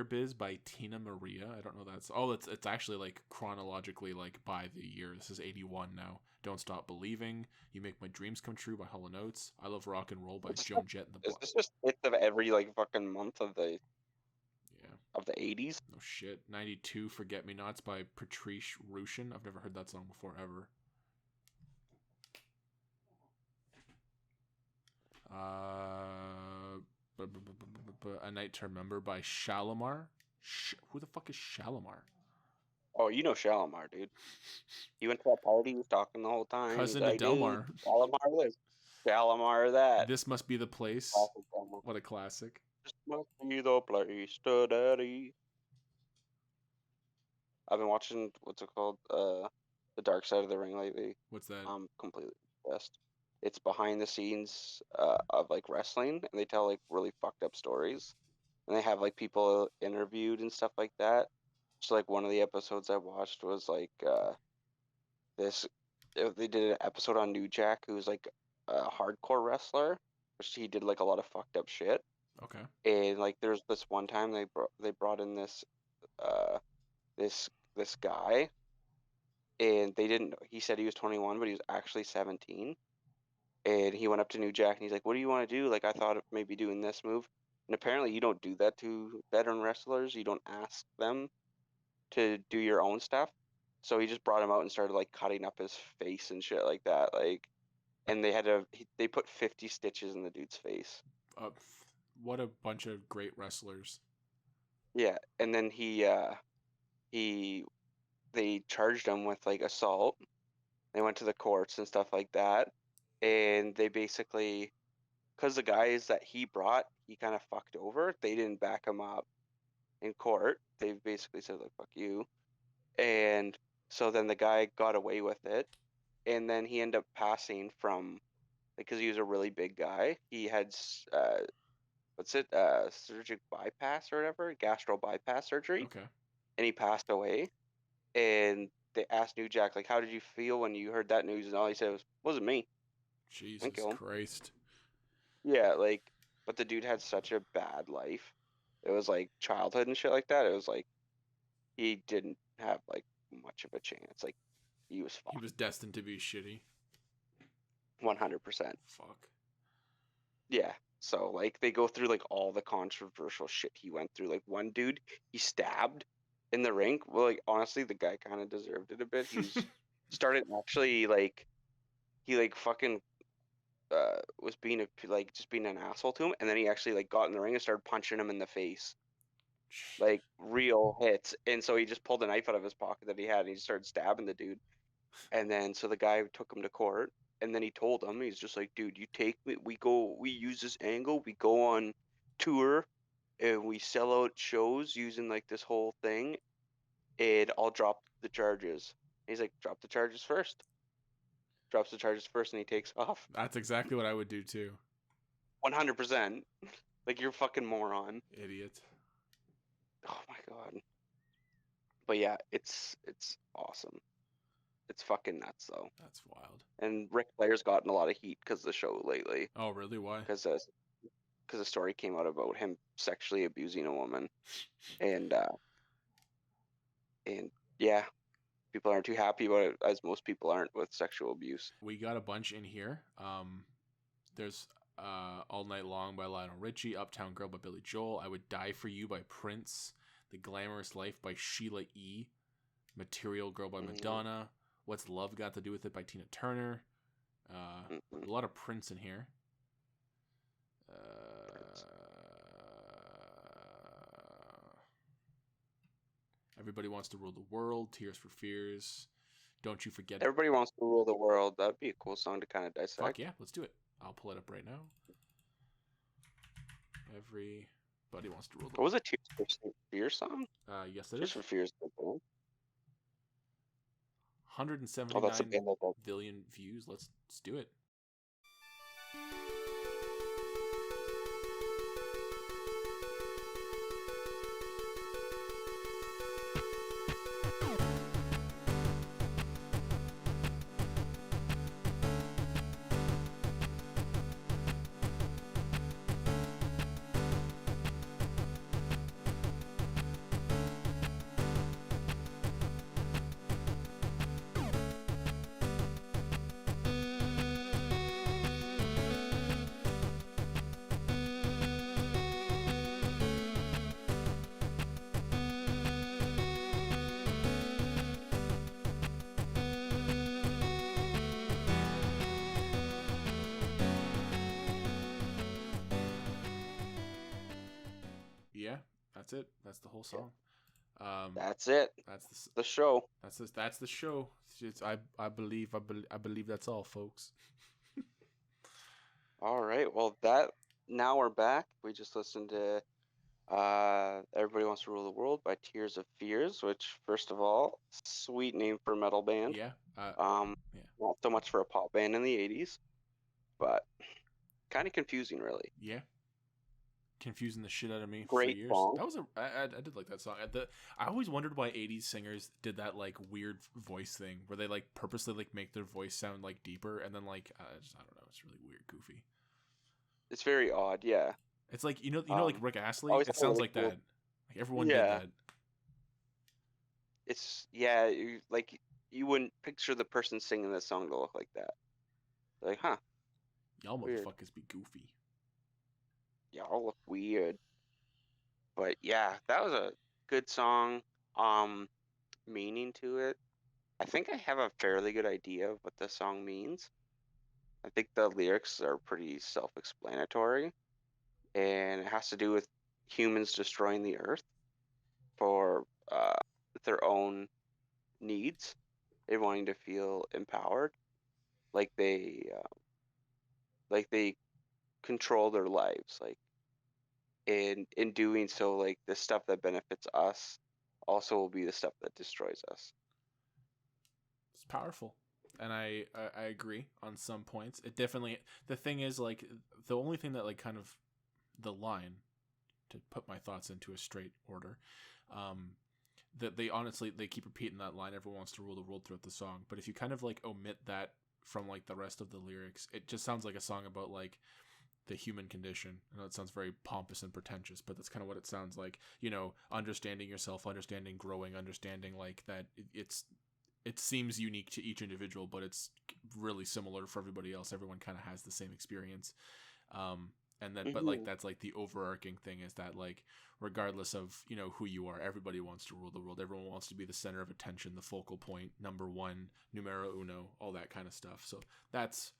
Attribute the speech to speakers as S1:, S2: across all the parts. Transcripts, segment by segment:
S1: Biz by Tina Maria. I don't know that's... Oh, it's actually like chronologically like by the year. This is 81 now. Don't Stop Believing. You Make My Dreams Come True by Hall & Oates. I Love Rock and Roll by Joan Jett and the
S2: Is
S1: Block.
S2: this just hits of every like fucking month of the 80s?
S1: No shit. 92 Forget Me Nots by Patrice Rushin. I've never heard that song before ever. A Night to Remember by Shalimar. Who the fuck is Shalimar?
S2: Oh, you know Shalimar, dude. He went to that party, he was talking the whole time.
S1: Cousin
S2: He's
S1: to
S2: like,
S1: Delmar.
S2: dude, Shalimar this, Shalimar that.
S1: This Must Be the Place. What a classic.
S2: This must be the place to daddy. I've been watching, what's it called? The Dark Side of the Ring lately.
S1: What's that?
S2: I'm completely obsessed. It's behind the scenes of like wrestling, and they tell like really fucked up stories. And they have like people interviewed and stuff like that. So like one of the episodes I watched was like they did an episode on New Jack, who's like a hardcore wrestler, which he did like a lot of fucked up shit.
S1: Okay.
S2: And like there's this one time they brought in this this guy, and they didn't. He said he was 21, but he was actually 17. And he went up to New Jack and he's like, "What do you want to do?" Like, I thought of maybe doing this move. And apparently, you don't do that to veteran wrestlers. You don't ask them to do your own stuff. So he just brought him out and started like cutting up his face and shit like that. Like, and they put 50 stitches in the dude's face.
S1: What a bunch of great wrestlers.
S2: Yeah, and then they charged him with like assault. They went to the courts and stuff like that, and they basically, because the guys that he brought, he kind of fucked over. They didn't back him up in court. They basically said like, "Fuck you," and so then the guy got away with it, and then he ended up passing from, because he was a really big guy. He had surgical bypass or whatever, gastro bypass surgery.
S1: Okay.
S2: And he passed away. And they asked New Jack, like, "How did you feel when you heard that news?" And all he said wasn't me.
S1: Jesus Christ.
S2: Yeah, like, but the dude had such a bad life. It was like childhood and shit like that. It was like he didn't have like much of a chance. Like, he was fucked.
S1: He was destined to be shitty.
S2: 100%.
S1: Fuck.
S2: Yeah. So like they go through like all the controversial shit he went through. Like one dude he stabbed in the ring. Well, like honestly, the guy kind of deserved it a bit. He's started actually like he like fucking was being just being an asshole to him, and then he actually like got in the ring and started punching him in the face, like real hits. And so he just pulled a knife out of his pocket that he had, and he started stabbing the dude. And then so the guy took him to court, and then he told him, he's just like, "Dude, you take me. We use this angle. We go on tour, and we sell out shows using like this whole thing, and I'll drop the charges." And he's like, "Drop the charges first." Drops the charges first, and he takes off.
S1: That's exactly what I would do too.
S2: 100%. Like, you're a fucking moron.
S1: Idiot.
S2: Oh my god. But yeah, it's awesome. It's fucking nuts though.
S1: That's wild.
S2: And Ric Flair's gotten a lot of heat because of the show lately.
S1: Oh really? Why?
S2: Because a story came out about him sexually abusing a woman, and yeah, people aren't too happy about it, as most people aren't with sexual abuse.
S1: We got a bunch in here. There's All Night Long by Lionel Richie, Uptown Girl by Billy Joel, I Would Die For You by Prince, The Glamorous Life by Sheila E., Material Girl by Madonna, What's Love Got to Do With It by Tina Turner. A lot of Prince in here. Everybody Wants to Rule the World, Tears for Fears, Don't You Forget It.
S2: Everybody Wants to Rule the World. That'd be a cool song to kind of dissect.
S1: Fuck yeah, let's do it. I'll pull it up right now. Everybody Wants to Rule the World.
S2: What was a Tears for Fears song?
S1: Yes, it
S2: Tears
S1: is.
S2: for Fears.
S1: 179 billion views. Let's do it. That's it. That's the whole
S2: Yeah.
S1: song.
S2: That's it.
S1: That's
S2: The show.
S1: that's the show. I believe that's all, folks.
S2: All right. Well, now we're back. We just listened to Everybody Wants to Rule the World by Tears of Fears, which, first of all, sweet name for a metal band.
S1: Yeah.
S2: Um,
S1: Yeah.
S2: Not so much for a pop band in the 80s, but kind of confusing, really.
S1: Yeah. Confusing the shit out of me for
S2: Great
S1: years.
S2: song.
S1: That was I did like that song. I always wondered why 80s singers did that like weird voice thing where they like purposely like make their voice sound like deeper and then like I don't know, it's really weird, goofy.
S2: It's very odd, yeah.
S1: It's like you know like Rick Astley.
S2: Always
S1: It
S2: had a
S1: sounds
S2: really
S1: like
S2: cool-
S1: that. Like everyone
S2: Yeah.
S1: did that.
S2: It's you wouldn't picture the person singing this song to look like that. Like, huh?
S1: Y'all
S2: Weird.
S1: motherfuckers be goofy.
S2: Y'all look weird. But yeah, that was a good song. Meaning to it. I think I have a fairly good idea of what the song means. I think the lyrics are pretty self-explanatory, and it has to do with humans destroying the earth for their own needs and wanting to feel empowered, like they control their lives, like in doing so, like the stuff that benefits us also will be the stuff that destroys us.
S1: It's powerful, and I agree on some points. It definitely, the thing is like the only thing that like kind of the line, to put my thoughts into a straight order, that they honestly they keep repeating that line, everyone wants to rule the world, throughout the song, but if you kind of like omit that from like the rest of the lyrics, it just sounds like a song about like the human condition. I know it sounds very pompous and pretentious, but that's kind of what it sounds like. You know, understanding yourself, understanding growing, understanding like that it seems unique to each individual, but it's really similar for everybody else. Everyone kind of has the same experience. And then, but like, that's like the overarching thing is that like, regardless of, you know, who you are, everybody wants to rule the world. Everyone wants to be the center of attention, the focal point, number one, numero uno, all that kind of stuff. So that's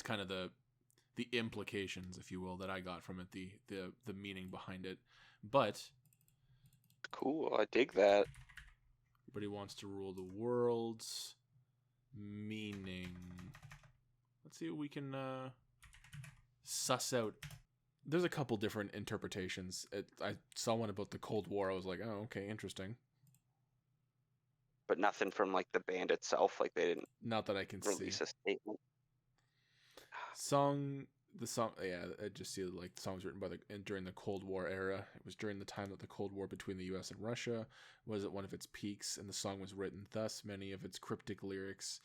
S1: kind of the implications, if you will, that I got from it, the meaning behind it. But
S2: Cool, I dig that.
S1: everybody wants to rule the world's meaning. Let's see what we can suss out. There's a couple different interpretations. I saw one about the Cold War. I was like, oh, okay, interesting.
S2: But nothing from like the band itself. Like they didn't
S1: Not that I can
S2: release
S1: see.
S2: a statement.
S1: The song, yeah, I just see like the songs written by during the Cold War era. It was during the time that the Cold War between the U.S. and Russia was at one of its peaks, and the song was written. Thus, many of its cryptic lyrics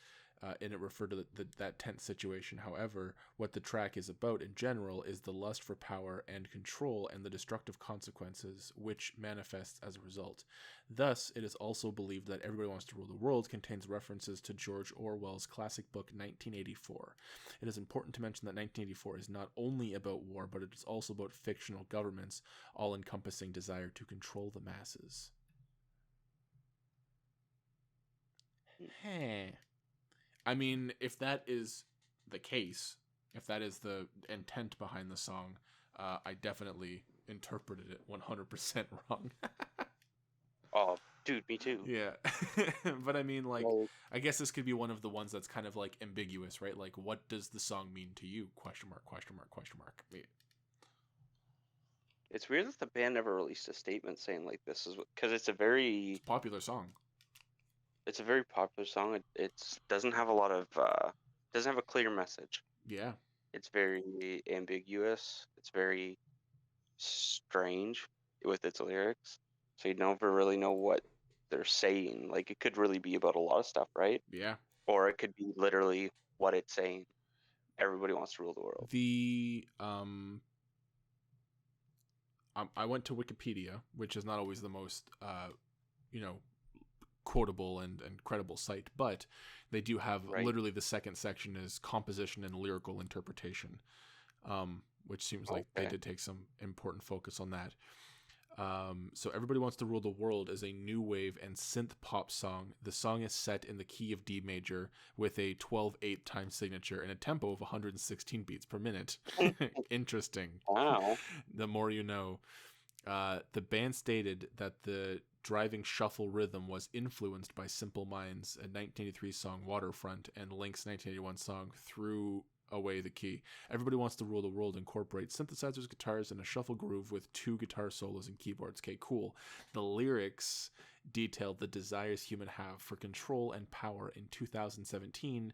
S1: in it refer to that tense situation. However, what the track is about in general is the lust for power and control and the destructive consequences which manifests as a result. Thus, it is also believed that Everybody Wants to Rule the World contains references to George Orwell's classic book 1984. It is important to mention that 1984 is not only about war, but it is also about fictional governments' all-encompassing desire to control the masses. I mean, if that is the case, if that is the intent behind the song, I definitely interpreted it 100% wrong.
S2: Oh, dude, me too.
S1: Yeah. But I mean, like, I guess this could be one of the ones that's kind of like ambiguous, right? Like, what does the song mean to you? Question mark, question mark, question mark. Yeah.
S2: It's weird that the band never released a statement saying like this is because it's a very
S1: Popular song.
S2: It's a very popular song. It doesn't have a lot of doesn't have a clear message.
S1: Yeah.
S2: It's very ambiguous. It's very strange with its lyrics. So you never really know what they're saying. Like it could really be about a lot of stuff, right?
S1: Yeah.
S2: Or it could be literally what it's saying. Everybody wants to rule the world.
S1: I went to Wikipedia, which is not always the most quotable and credible site, but they do have literally the second section is composition and lyrical interpretation, which seems like they did take some important focus on that. So Everybody Wants to Rule the World is a new wave and synth pop song. The song is set in the key of D major with a 12/8 time signature and a tempo of 116 beats per minute. Interesting.
S2: Wow.
S1: The more you know. The band stated that the driving shuffle rhythm was influenced by Simple Minds' 1983 song Waterfront and Link's 1981 song Threw Away the Key. Everybody Wants to Rule the World incorporates synthesizers, guitars, and a shuffle groove with 2 guitar solos and keyboards. Okay, cool. The lyrics detailed the desires humans have for control and power. In 2017,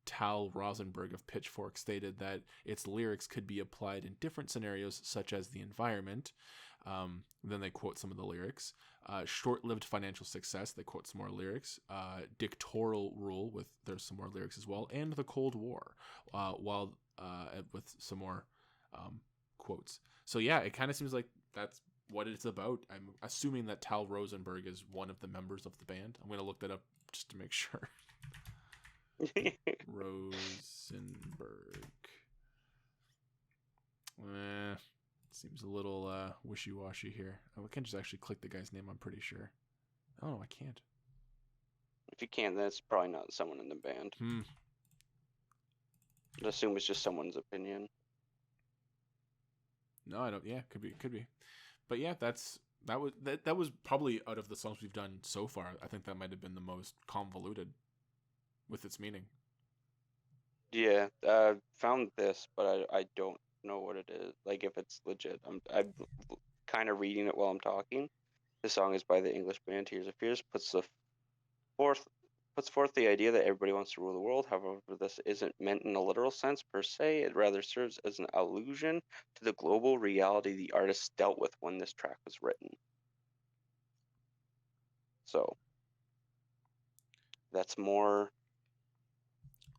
S1: Tal Rosenberg of Pitchfork stated that its lyrics could be applied in different scenarios, such as the environment. Then they quote some of the lyrics. Short-lived financial success, they quote some more lyrics. Dictatorial rule, there's some more lyrics as well. And the Cold War, with some more quotes. So yeah, it kind of seems like that's what it's about. I'm assuming that Tal Rosenberg is one of the members of the band. I'm going to look that up just to make sure. Rosenberg. Seems a little wishy-washy here. Oh, I can just actually click the guy's name, I'm pretty sure. Oh, no, I can't.
S2: If you can't, then it's probably not someone in the band. I'd assume it's just someone's opinion.
S1: No, I don't. Yeah, could be. But yeah, that was probably, out of the songs we've done so far, I think that might have been the most convoluted with its meaning.
S2: Yeah, found this, but I don't know what it is. Like, if it's legit. I'm kind of reading it while I'm talking. The song is by the English band Tears of Fears. Puts forth the idea that everybody wants to rule the world. However, this isn't meant in a literal sense per se. It rather serves as an allusion to the global reality the artist dealt with when this track was written. So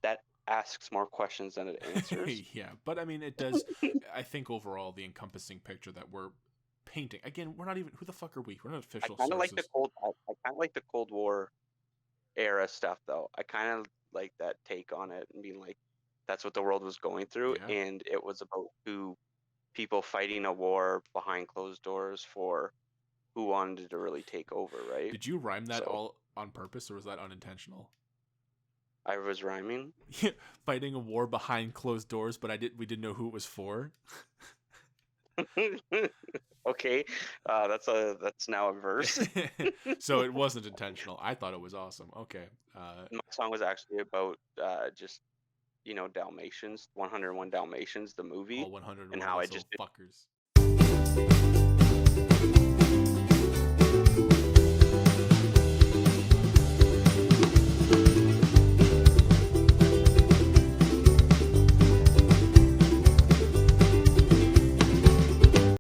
S2: that asks more questions than it answers.
S1: Yeah, but I mean, it does. I think overall, the encompassing picture that we're painting. Again, we're not even. Who the fuck are we? We're not official.
S2: I kind of like the Cold War era stuff, though. I kind of like that take on it and being like, that's what the world was going through, and it was about 2 people fighting a war behind closed doors for who wanted to really take over, right?
S1: Did you rhyme that all on purpose, or was that unintentional?
S2: I was rhyming.
S1: Yeah, fighting a war behind closed doors, but we didn't know who it was for.
S2: Okay, that's now a verse.
S1: So it wasn't intentional. I thought it was awesome. Okay.
S2: My song was actually about just Dalmatians, 101 Dalmatians, the movie,
S1: all 101
S2: and how I just
S1: fuckers.